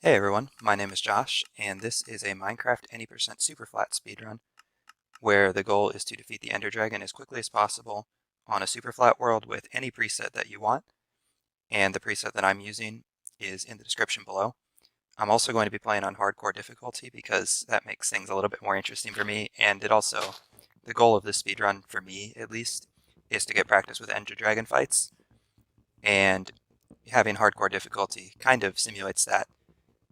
Hey everyone, my name is Josh, and this is a Minecraft any% Superflat speedrun, where the goal is to defeat the Ender Dragon as quickly as possible on a Superflat world with any preset that you want, and the preset that I'm using is in the description below. I'm also going to be playing on hardcore difficulty because that makes things a little bit more interesting for me, and the goal of this speedrun, for me at least, is to get practice with Ender Dragon fights, and having hardcore difficulty kind of simulates that,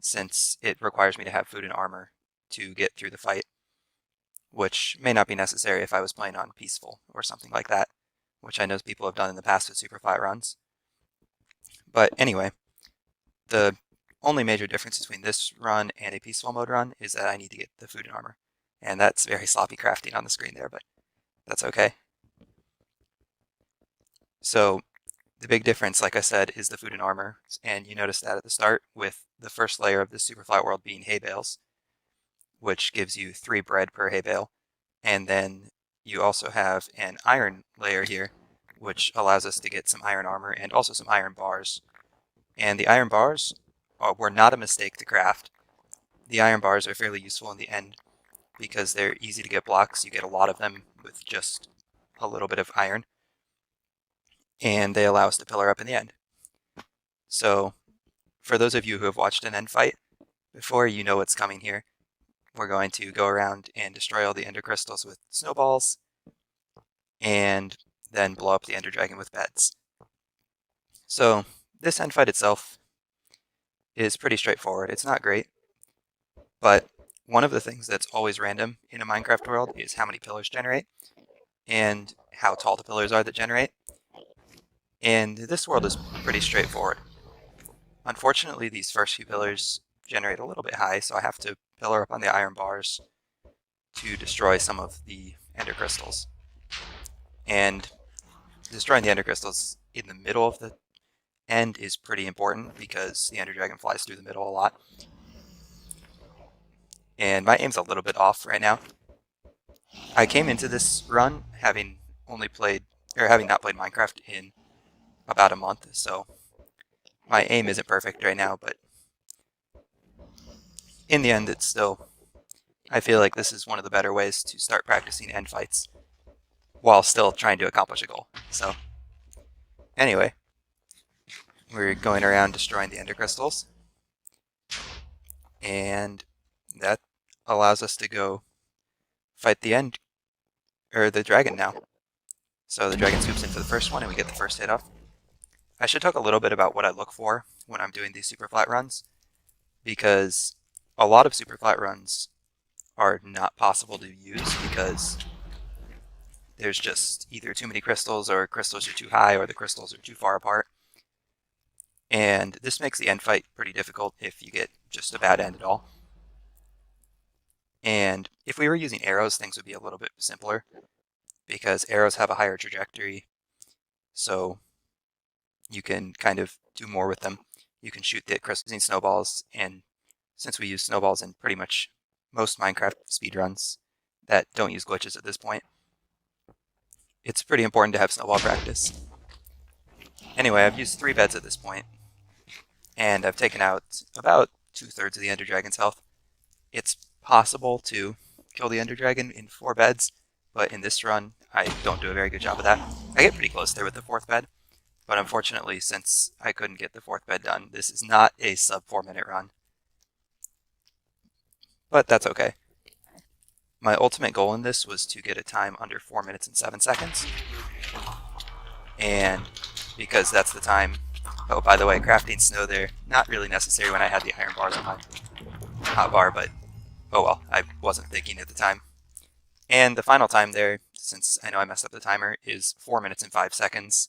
since it requires me to have food and armor to get through the fight, which may not be necessary if I was playing on peaceful or something like that, which I know people have done in the past with Superflat runs. But anyway, the only major difference between this run and a peaceful mode run is that I need to get the food and armor. And that's very sloppy crafting on the screen there, but that's okay. So the big difference, like I said, is the food and armor, and you notice that at the start with the first layer of the Superflat world being hay bales, which gives you 3 bread per hay bale. And then you also have an iron layer here, which allows us to get some iron armor and also some iron bars. And the iron bars were not a mistake to craft. The iron bars are fairly useful in the end because they're easy to get blocks. You get a lot of them with just a little bit of iron, and they allow us to pillar up in the end. So for those of you who have watched an end fight before, you know what's coming here. We're going to go around and destroy all the ender crystals with snowballs, and then blow up the ender dragon with beds. So this end fight itself is pretty straightforward. It's not great, but one of the things that's always random in a Minecraft world is how many pillars generate, and how tall the pillars are that generate. And this world is pretty straightforward. Unfortunately, these first few pillars generate a little bit high, so I have to pillar up on the iron bars to destroy some of the ender crystals. And destroying the ender crystals in the middle of the end is pretty important because the ender dragon flies through the middle a lot. And my aim's a little bit off right now. I came into this run having not played Minecraft in about a month, so my aim isn't perfect right now, but in the end I feel like this is one of the better ways to start practicing end fights while still trying to accomplish a goal. So anyway, we're going around destroying the ender crystals, and that allows us to go fight the dragon now. So the dragon scoops in for the first one, and we get the first hit off. I should talk a little bit about what I look for when I'm doing these Superflat runs, because a lot of Superflat runs are not possible to use because there's just either too many crystals, or crystals are too high, or the crystals are too far apart. And this makes the end fight pretty difficult if you get just a bad end at all. And if we were using arrows, things would be a little bit simpler, because arrows have a higher trajectory, so you can kind of do more with them. You can shoot the crystals using snowballs, and since we use snowballs in pretty much most Minecraft speedruns that don't use glitches at this point, it's pretty important to have snowball practice. Anyway, I've used 3 beds at this point, and I've taken out about 2/3 of the ender dragon's health. It's possible to kill the ender dragon in 4 beds, but in this run, I don't do a very good job of that. I get pretty close there with the 4th bed, but unfortunately, since I couldn't get the 4th bed done, this is not a sub 4-minute run. But that's okay. My ultimate goal in this was to get a time under 4 minutes and 7 seconds. And because that's the time... Oh, by the way, crafting snow there, not really necessary when I had the iron bars on my hotbar, but oh well, I wasn't thinking at the time. And the final time there, since I know I messed up the timer, is 4 minutes and 5 seconds.